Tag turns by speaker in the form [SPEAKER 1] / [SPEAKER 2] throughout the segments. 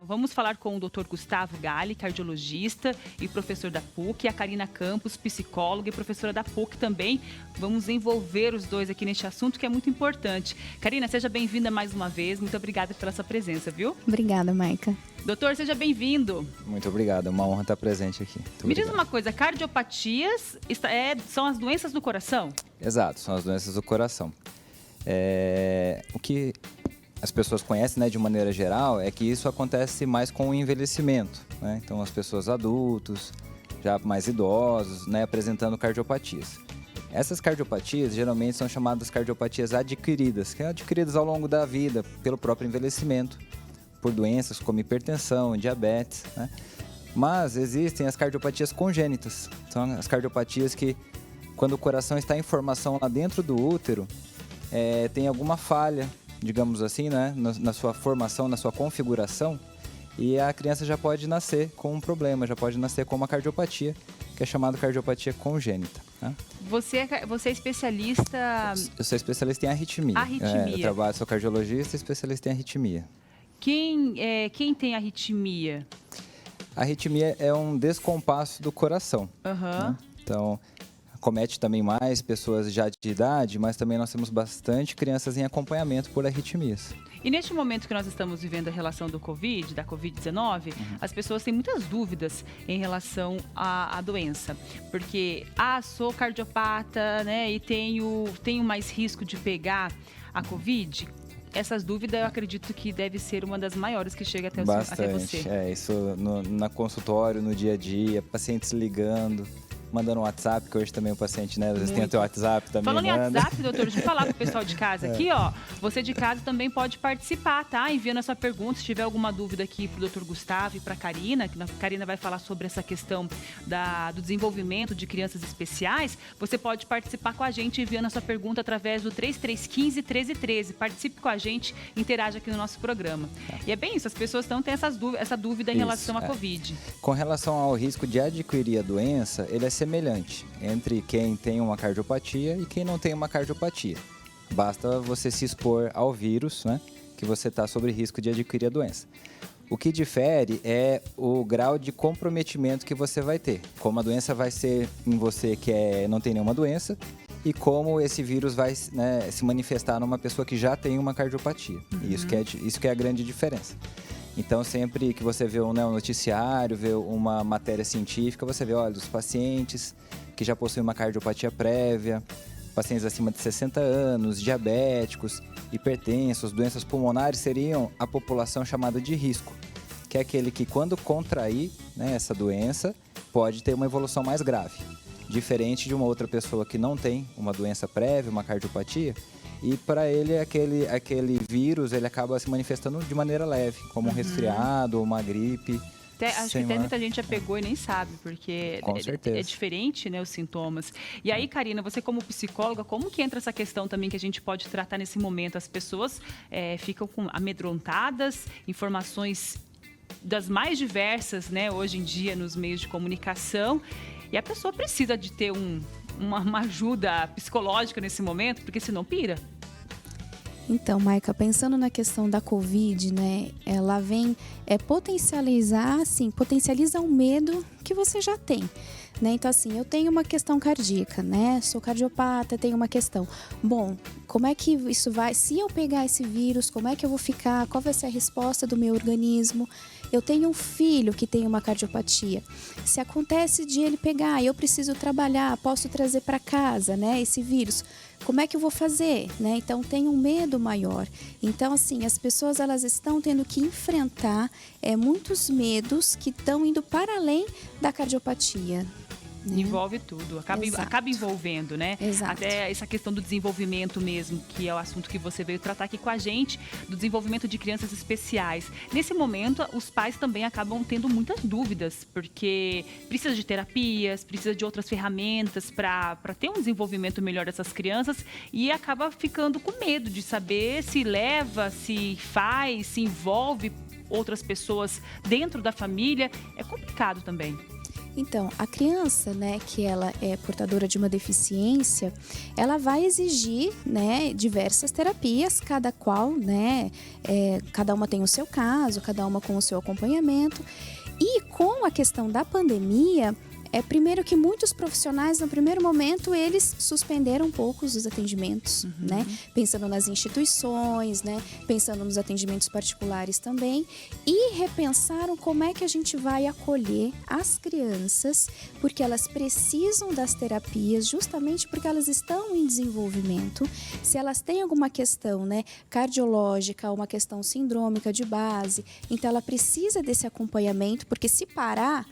[SPEAKER 1] Vamos falar com o Dr. Gustavo Galli, cardiologista e professor da PUC, e a Karina Campos, psicóloga e professora da PUC também. Vamos envolver os dois aqui neste assunto que é muito importante. Karina, seja bem-vinda mais uma vez. Muito obrigada pela sua presença, viu?
[SPEAKER 2] Obrigada, Maica.
[SPEAKER 1] Doutor, seja bem-vindo.
[SPEAKER 3] Muito obrigado, é uma honra estar presente aqui.
[SPEAKER 1] Me diz uma coisa, cardiopatias são as doenças do coração?
[SPEAKER 3] Exato, são as doenças do coração. O que as pessoas conhecem, né, de maneira geral, é que isso acontece mais com o envelhecimento, né? Então, as pessoas adultos, já mais idosos, né, apresentando cardiopatias. Essas cardiopatias geralmente são chamadas cardiopatias adquiridas, que são adquiridas ao longo da vida pelo próprio envelhecimento, por doenças como hipertensão, diabetes, né? Mas existem as cardiopatias congênitas, são as cardiopatias que, quando o coração está em formação lá dentro do útero, tem alguma falha, digamos assim, né, na sua formação, na sua configuração, e a criança já pode nascer com um problema, já pode nascer com uma cardiopatia, que é chamada cardiopatia congênita, né?
[SPEAKER 1] Você é especialista...
[SPEAKER 3] Eu sou especialista em arritmia. Eu sou cardiologista e especialista em arritmia.
[SPEAKER 1] Quem tem arritmia?
[SPEAKER 3] A arritmia é um descompasso do coração. Né? Então, comete também mais pessoas já de idade, mas também nós temos bastante crianças em acompanhamento por arritmias.
[SPEAKER 1] E neste momento que nós estamos vivendo a relação da Covid-19, as pessoas têm muitas dúvidas em relação à doença. Porque, sou cardiopata, né, e tenho mais risco de pegar a Covid. Essas dúvidas eu acredito que deve ser uma das maiores que chega até você.
[SPEAKER 3] Isso na consultório, no dia a dia, pacientes ligando, mandando um WhatsApp, que hoje também o paciente, né, às vezes tem o teu WhatsApp também.
[SPEAKER 1] Falando em WhatsApp, doutor, deixa eu falar pro pessoal de casa aqui, ó. Você de casa também pode participar, tá? Enviando a sua pergunta, se tiver alguma dúvida aqui pro doutor Gustavo e pra Karina, que a Karina vai falar sobre essa questão do desenvolvimento de crianças especiais, você pode participar com a gente enviando a sua pergunta através do 3315-1313. Participe com a gente, interaja aqui no nosso programa. E é bem isso, as pessoas estão tendo essa dúvida em relação à Covid.
[SPEAKER 3] Com relação ao risco de adquirir a doença, ele é semelhante entre quem tem uma cardiopatia e quem não tem uma cardiopatia. Basta você se expor ao vírus, né, que você está sob risco de adquirir a doença. O que difere é o grau de comprometimento que você vai ter. Como a doença vai ser em você que não tem nenhuma doença e como esse vírus vai, né, se manifestar numa pessoa que já tem uma cardiopatia. Isso que é a grande diferença. Então, sempre que você vê um noticiário, vê uma matéria científica, você vê, olha, os pacientes que já possuem uma cardiopatia prévia, pacientes acima de 60 anos, diabéticos, hipertensos, doenças pulmonares, seriam a população chamada de risco, que é aquele que, quando contrair, né, essa doença, pode ter uma evolução mais grave. Diferente de uma outra pessoa que não tem uma doença prévia, uma cardiopatia, e para ele aquele vírus ele acaba se manifestando de maneira leve, como um resfriado ou uma gripe.
[SPEAKER 1] Acho que até muita gente já pegou e nem sabe, porque é diferente, né, os sintomas. E aí, Karina, você como psicóloga, como que entra essa questão também que a gente pode tratar nesse momento? As pessoas ficam amedrontadas, informações das mais diversas, né, hoje em dia nos meios de comunicação, e a pessoa precisa de ter uma ajuda psicológica nesse momento, porque senão pira.
[SPEAKER 2] Então, Maica, pensando na questão da Covid, né, ela vem potencializa o medo que você já tem, né? Então, assim, eu tenho uma questão cardíaca, né? Sou cardiopata, tenho uma questão. Bom, como é que isso vai? Se eu pegar esse vírus, como é que eu vou ficar? Qual vai ser a resposta do meu organismo? Eu tenho um filho que tem uma cardiopatia. Se acontece de ele pegar, eu preciso trabalhar, posso trazer para casa, né, esse vírus. Como é que eu vou fazer, né? Então tem um medo maior. Então, assim, as pessoas elas estão tendo que enfrentar muitos medos que estão indo para além da cardiopatia.
[SPEAKER 1] Envolve tudo, acaba envolvendo, né?
[SPEAKER 2] Exato.
[SPEAKER 1] Até essa questão do desenvolvimento mesmo, que é o assunto que você veio tratar aqui com a gente, do desenvolvimento de crianças especiais. Nesse momento, os pais também acabam tendo muitas dúvidas, porque precisa de terapias, precisa de outras ferramentas para ter um desenvolvimento melhor dessas crianças e acaba ficando com medo de saber se leva, se faz, se envolve outras pessoas dentro da família. É complicado também.
[SPEAKER 2] Então, a criança, né, que ela é portadora de uma deficiência, ela vai exigir, né, diversas terapias, cada qual, né, cada uma tem o seu caso, cada uma com o seu acompanhamento. E com a questão da pandemia, primeiro que muitos profissionais, no primeiro momento, eles suspenderam um pouco os atendimentos, né? Pensando nas instituições, né? Pensando nos atendimentos particulares também. E repensaram como é que a gente vai acolher as crianças, porque elas precisam das terapias, justamente porque elas estão em desenvolvimento. Se elas têm alguma questão, né, cardiológica, uma questão sindrômica de base, então ela precisa desse acompanhamento, porque se parar,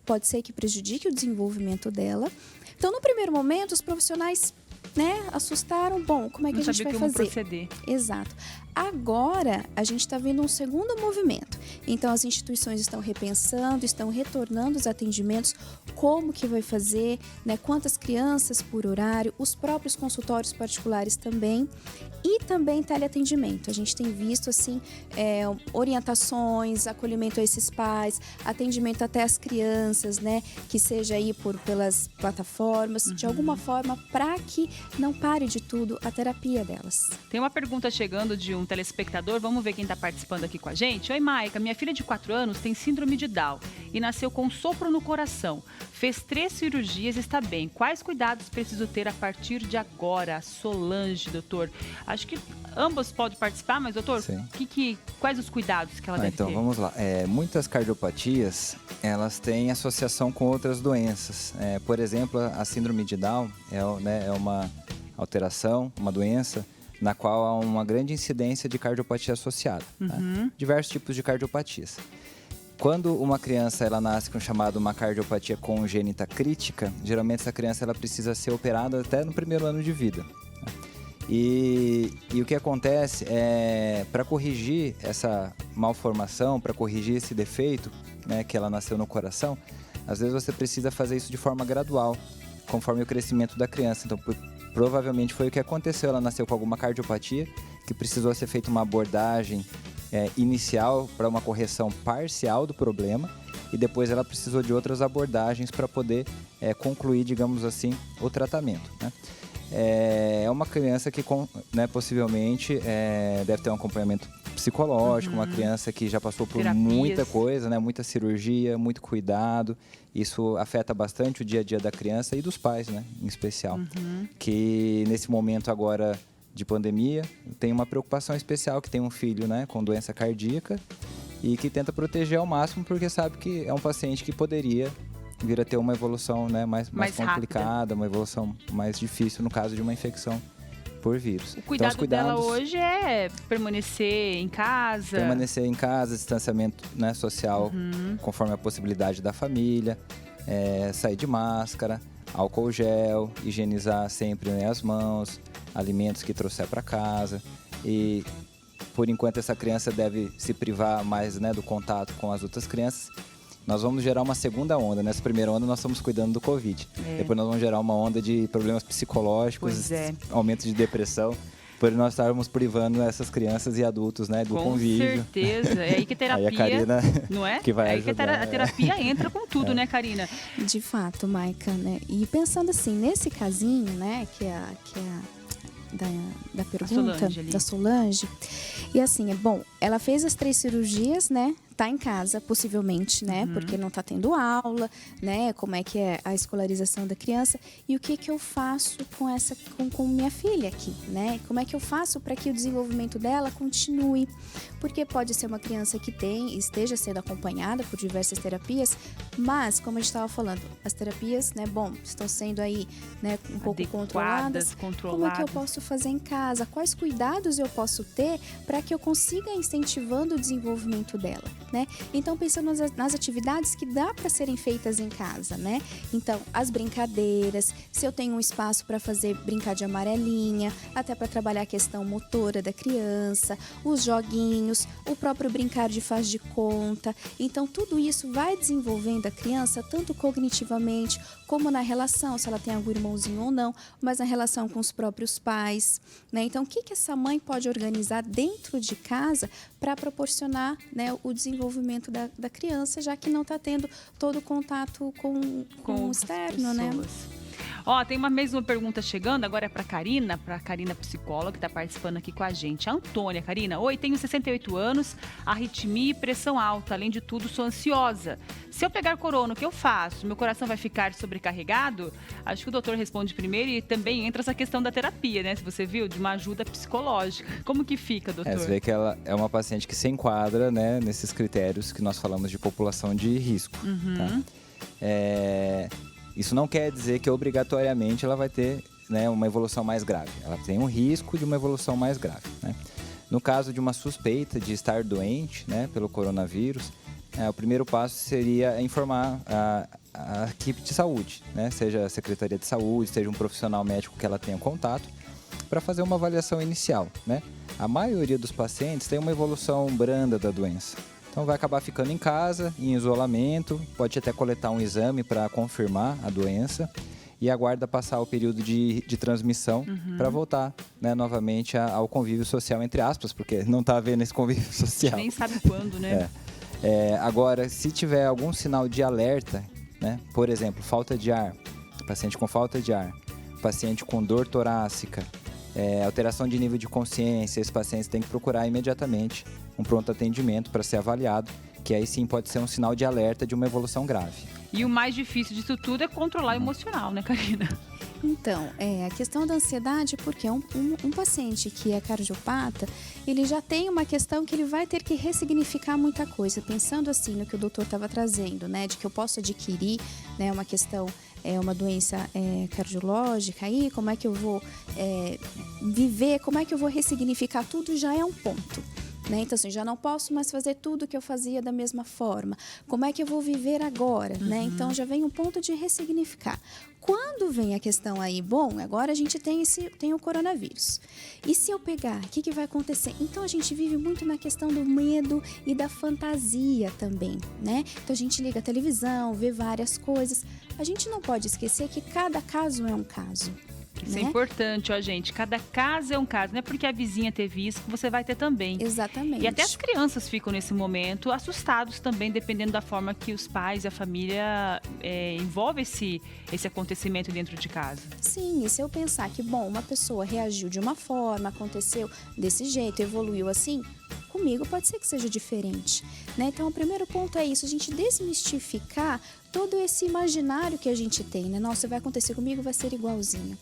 [SPEAKER 2] pode ser que prejudique o desenvolvimento dela. Então, no primeiro momento, os profissionais, né, assustaram. Bom, como é que a gente vai fazer?
[SPEAKER 1] Proceder.
[SPEAKER 2] Exato. Agora, a gente está vendo um segundo movimento. Então, as instituições estão repensando, estão retornando os atendimentos, como que vai fazer, né? Quantas crianças por horário, os próprios consultórios particulares também. E também teleatendimento. A gente tem visto, assim, orientações, acolhimento a esses pais, atendimento até às crianças, né? Que seja aí pelas plataformas, de alguma forma, para que não pare de tudo a terapia delas.
[SPEAKER 1] Tem uma pergunta chegando de um telespectador, vamos ver quem está participando aqui com a gente. Oi, Maica, minha filha de 4 anos tem síndrome de Down e nasceu com sopro no coração. Fez 3 cirurgias e está bem. Quais cuidados preciso ter a partir de agora? Solange, doutor. Acho que ambos podem participar, mas, doutor, quais os cuidados que ela deve ter?
[SPEAKER 3] Então, vamos lá. Muitas cardiopatias, elas têm associação com outras doenças. Por exemplo, a síndrome de Down é uma alteração, uma doença na qual há uma grande incidência de cardiopatia associada. Né? Diversos tipos de cardiopatias. Quando uma criança ela nasce com uma cardiopatia congênita crítica, geralmente essa criança ela precisa ser operada até no primeiro ano de vida. Né? E o que acontece para corrigir essa malformação, para corrigir esse defeito, né, que ela nasceu no coração, às vezes você precisa fazer isso de forma gradual, conforme o crescimento da criança. Então, provavelmente foi o que aconteceu. Ela nasceu com alguma cardiopatia, que precisou ser feita uma abordagem inicial para uma correção parcial do problema, e depois ela precisou de outras abordagens para poder concluir, digamos assim, o tratamento. Né? É uma criança que, né, possivelmente, deve ter um acompanhamento psicológico, uma criança que já passou por muita coisa, né, muita cirurgia, muito cuidado. Isso afeta bastante o dia a dia da criança e dos pais, né, em especial. Que nesse momento agora de pandemia tem uma preocupação especial, que tem um filho, né, com doença cardíaca e que tenta proteger ao máximo, porque sabe que é um paciente que poderia vir a ter uma evolução, né, mais complicada, uma evolução mais difícil no caso de uma infecção por vírus.
[SPEAKER 1] O cuidado dela hoje é permanecer em casa.
[SPEAKER 3] Permanecer em casa, distanciamento, né, social, conforme a possibilidade da família, sair de máscara, álcool gel, higienizar sempre, né, as mãos, alimentos que trouxer para casa. E por enquanto essa criança deve se privar mais, né, do contato com as outras crianças. Nós vamos gerar uma segunda onda. Nessa primeira onda nós estamos cuidando do Covid. Depois nós vamos gerar uma onda de problemas psicológicos, aumento de depressão, por nós estarmos privando essas crianças e adultos, né, do convívio.
[SPEAKER 1] Com certeza. É aí que a terapia,
[SPEAKER 3] aí a Karina,
[SPEAKER 1] não é?
[SPEAKER 3] Que vai
[SPEAKER 1] é aí
[SPEAKER 3] ajudar,
[SPEAKER 1] que a terapia entra com tudo, né, Karina?
[SPEAKER 2] De fato, Maica, né? E pensando assim, nesse casinho, né, que é da pergunta da Solange. E assim, ela fez as 3 cirurgias, né? Tá em casa, possivelmente, né? Porque não tá tendo aula, né? Como é que é a escolarização da criança. E o que eu faço com minha filha aqui, né? Como é que eu faço para que o desenvolvimento dela continue? Porque pode ser uma criança que esteja sendo acompanhada por diversas terapias, mas, como a gente estava falando, as terapias, né? Estão sendo aí, né? Um pouco controladas. Como é que eu posso fazer em casa? Quais cuidados eu posso ter para que eu consiga incentivando o desenvolvimento dela? Né? Então, pensando nas atividades que dá para serem feitas em casa, né? Então, as brincadeiras, se eu tenho um espaço para brincar de amarelinha, até para trabalhar a questão motora da criança, os joguinhos, o próprio brincar de faz de conta. Então, tudo isso vai desenvolvendo a criança, tanto cognitivamente como na relação, se ela tem algum irmãozinho ou não, mas na relação com os próprios pais, né? Então, o que essa mãe pode organizar dentro de casa para proporcionar, né, o desenvolvimento da criança, já que não está tendo todo o contato com o externo, né?
[SPEAKER 1] Ó, tem uma mesma pergunta chegando, agora é para a Karina psicóloga, que está participando aqui com a gente. A Antônia, Karina, oi, tenho 68 anos, arritmia e pressão alta, além de tudo sou ansiosa. Se eu pegar corona, o que eu faço? Meu coração vai ficar sobrecarregado? Acho que o doutor responde primeiro e também entra essa questão da terapia, né? Se você viu, de uma ajuda psicológica. Como que fica, doutor?
[SPEAKER 3] Você vê que ela é uma paciente que se enquadra, né, nesses critérios que nós falamos de população de risco, tá? Isso não quer dizer que obrigatoriamente ela vai ter, né, uma evolução mais grave. Ela tem um risco de uma evolução mais grave, né? No caso de uma suspeita de estar doente, né, pelo coronavírus, o primeiro passo seria informar a equipe de saúde, né, seja a Secretaria de Saúde, seja um profissional médico que ela tenha contato, para fazer uma avaliação inicial, né? A maioria dos pacientes tem uma evolução branda da doença. Então vai acabar ficando em casa, em isolamento, pode até coletar um exame para confirmar a doença e aguarda passar o período de transmissão para voltar, né, novamente ao convívio social, entre aspas, porque não está havendo esse convívio social.
[SPEAKER 1] Nem sabe quando, né?
[SPEAKER 3] Agora, se tiver algum sinal de alerta, né, por exemplo, falta de ar, paciente com falta de ar, paciente com dor torácica, alteração de nível de consciência, esses pacientes têm que procurar imediatamente um pronto atendimento para ser avaliado, que aí sim pode ser um sinal de alerta de uma evolução grave.
[SPEAKER 1] E o mais difícil disso tudo é controlar o emocional, né, Karina?
[SPEAKER 2] Então, a questão da ansiedade, porque um paciente que é cardiopata, ele já tem uma questão que ele vai ter que ressignificar muita coisa. Pensando assim no que o doutor estava trazendo, né, de que eu posso adquirir, né, uma questão, uma doença cardiológica aí, como é que eu vou viver, como é que eu vou ressignificar tudo, já é um ponto. Né? Então, assim, já não posso mais fazer tudo que eu fazia da mesma forma. Como é que eu vou viver agora? Né? Então, já vem um ponto de ressignificar. Quando vem a questão aí, bom, agora a gente tem o coronavírus. E se eu pegar, o que vai acontecer? Então, a gente vive muito na questão do medo e da fantasia também, né? Então, a gente liga a televisão, vê várias coisas. A gente não pode esquecer que cada caso é um caso.
[SPEAKER 1] Isso é importante, ó, gente. Cada caso é um caso. Não é porque a vizinha teve isso que você vai ter também.
[SPEAKER 2] Exatamente.
[SPEAKER 1] E até as crianças ficam nesse momento assustados também, dependendo da forma que os pais e a família envolvem esse acontecimento dentro de casa.
[SPEAKER 2] Sim, e se eu pensar que, bom, uma pessoa reagiu de uma forma, aconteceu desse jeito, evoluiu assim, comigo pode ser que seja diferente, né? Então, o primeiro ponto é isso, a gente desmistificar todo esse imaginário que a gente tem, né? Nossa, vai acontecer comigo, vai ser igualzinho.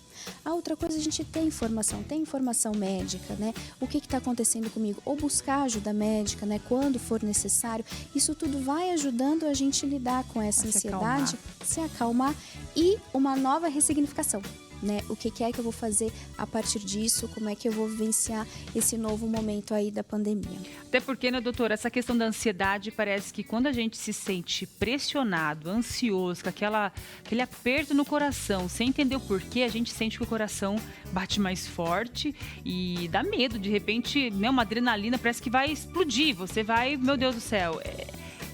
[SPEAKER 2] A outra coisa, a gente tem informação médica, né? O que está acontecendo comigo? Ou buscar ajuda médica, né? Quando for necessário. Isso tudo vai ajudando a gente lidar com essa ansiedade, se acalmar e uma nova ressignificação. Né? O que é que eu vou fazer a partir disso? Como é que eu vou vivenciar esse novo momento aí da pandemia?
[SPEAKER 1] Até porque, né, doutora, essa questão da ansiedade parece que quando a gente se sente pressionado, ansioso, com aquele aperto no coração, sem entender o porquê, a gente sente que o coração bate mais forte e dá medo. De repente, né, uma adrenalina parece que vai explodir. Você vai, meu Deus do céu...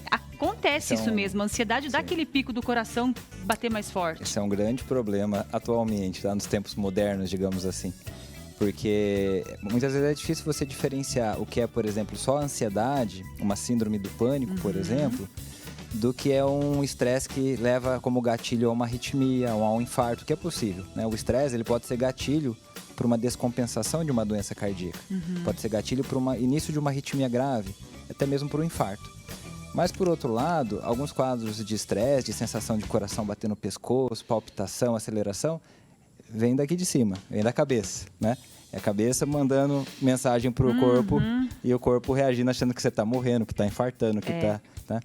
[SPEAKER 1] Acontece isso mesmo, a ansiedade dá aquele pico do coração bater mais forte.
[SPEAKER 3] Esse é um grande problema atualmente, tá? Nos tempos modernos, digamos assim. Porque muitas vezes é difícil você diferenciar o que é, por exemplo, só a ansiedade, uma síndrome do pânico, por exemplo, do que é um estresse que leva como gatilho a uma arritmia ou a um infarto, que é possível, né? O estresse ele pode ser gatilho para uma descompensação de uma doença cardíaca, pode ser gatilho para o início de uma arritmia grave, até mesmo para um infarto. Mas, por outro lado, alguns quadros de estresse, de sensação de coração batendo no pescoço, palpitação, aceleração, vem daqui de cima, vem da cabeça, né? É a cabeça mandando mensagem para o corpo e o corpo reagindo achando que você está morrendo, que está infartando, que está... Tá?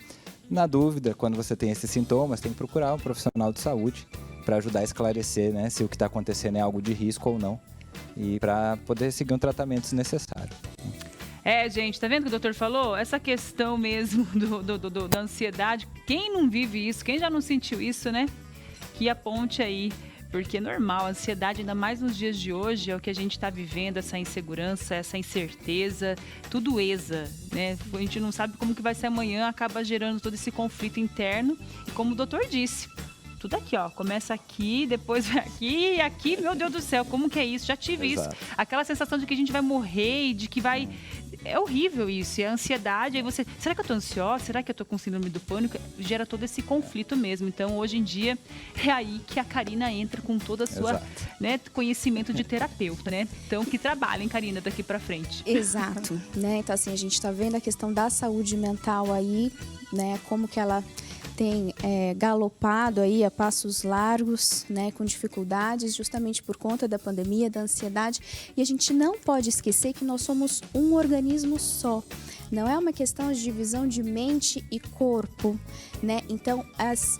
[SPEAKER 3] Na dúvida, quando você tem esses sintomas, tem que procurar um profissional de saúde para ajudar a esclarecer, né, se o que está acontecendo é algo de risco ou não e para poder seguir um tratamento se necessário.
[SPEAKER 1] Gente, tá vendo o que o doutor falou? Essa questão mesmo da ansiedade, quem não vive isso, quem já não sentiu isso, né? Que aponte aí, porque é normal, a ansiedade, ainda mais nos dias de hoje, é o que a gente está vivendo, essa insegurança, essa incerteza, tudo né? A gente não sabe como que vai ser amanhã, acaba gerando todo esse conflito interno e como o doutor disse, tudo aqui, ó. Começa aqui, depois vai aqui e aqui, meu Deus do céu, como que é isso? Já tive
[SPEAKER 3] Exato.
[SPEAKER 1] isso. Aquela sensação de que a gente vai morrer e de que vai... É horrível isso, é a ansiedade. Aí você, será que eu tô ansiosa? Será que eu tô com síndrome do pânico? Gera todo esse conflito mesmo. Então, hoje em dia, é aí que a Karina entra com toda a sua, né, conhecimento de terapeuta, né? Então, que trabalhem, Karina, daqui pra frente.
[SPEAKER 2] Exato, né? Então, assim, a gente tá vendo a questão da saúde mental aí, né? Como que ela tem galopado aí a passos largos, né, com dificuldades, justamente por conta da pandemia, da ansiedade. E a gente não pode esquecer que nós somos um organismo só. Não é uma questão de divisão de mente e corpo, né? Então,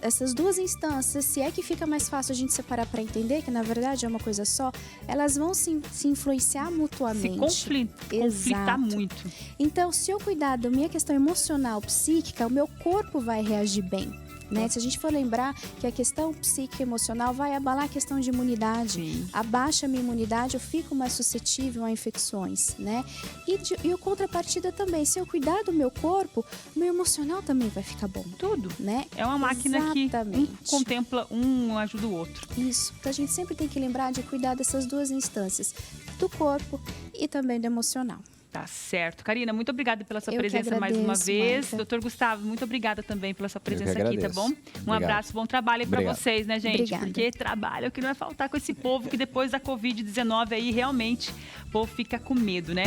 [SPEAKER 2] essas duas instâncias, se é que fica mais fácil a gente separar para entender que, na verdade, é uma coisa só, elas vão se influenciar mutuamente.
[SPEAKER 1] Se conflitar muito.
[SPEAKER 2] Então, se eu cuidar da minha questão emocional, psíquica, o meu corpo vai reagir bem. Né? Se a gente for lembrar que a questão psíquica e emocional vai abalar a questão de imunidade.
[SPEAKER 1] Sim.
[SPEAKER 2] Abaixa a minha imunidade, eu fico mais suscetível a infecções, né? E o contrapartida também, se eu cuidar do meu corpo, meu emocional também vai ficar bom.
[SPEAKER 1] Tudo.
[SPEAKER 2] Né?
[SPEAKER 1] É uma máquina
[SPEAKER 2] Exatamente.
[SPEAKER 1] que contempla um ajuda o outro.
[SPEAKER 2] Isso. Então a gente sempre tem que lembrar de cuidar dessas duas instâncias, do corpo e também do emocional.
[SPEAKER 1] Tá certo. Karina, muito obrigada pela sua
[SPEAKER 2] Eu que
[SPEAKER 1] presença mais uma
[SPEAKER 2] agradeço,
[SPEAKER 1] vez.
[SPEAKER 2] Marta.
[SPEAKER 1] Doutor Gustavo, muito obrigada também pela sua presença aqui, tá
[SPEAKER 3] agradeço.
[SPEAKER 1] bom? Um
[SPEAKER 3] Obrigado.
[SPEAKER 1] abraço, bom trabalho aí pra
[SPEAKER 3] Obrigado.
[SPEAKER 1] vocês, né, gente?
[SPEAKER 2] Obrigada.
[SPEAKER 1] Porque trabalho é o que não vai faltar com esse povo que depois da Covid-19 aí realmente o povo fica com medo, né?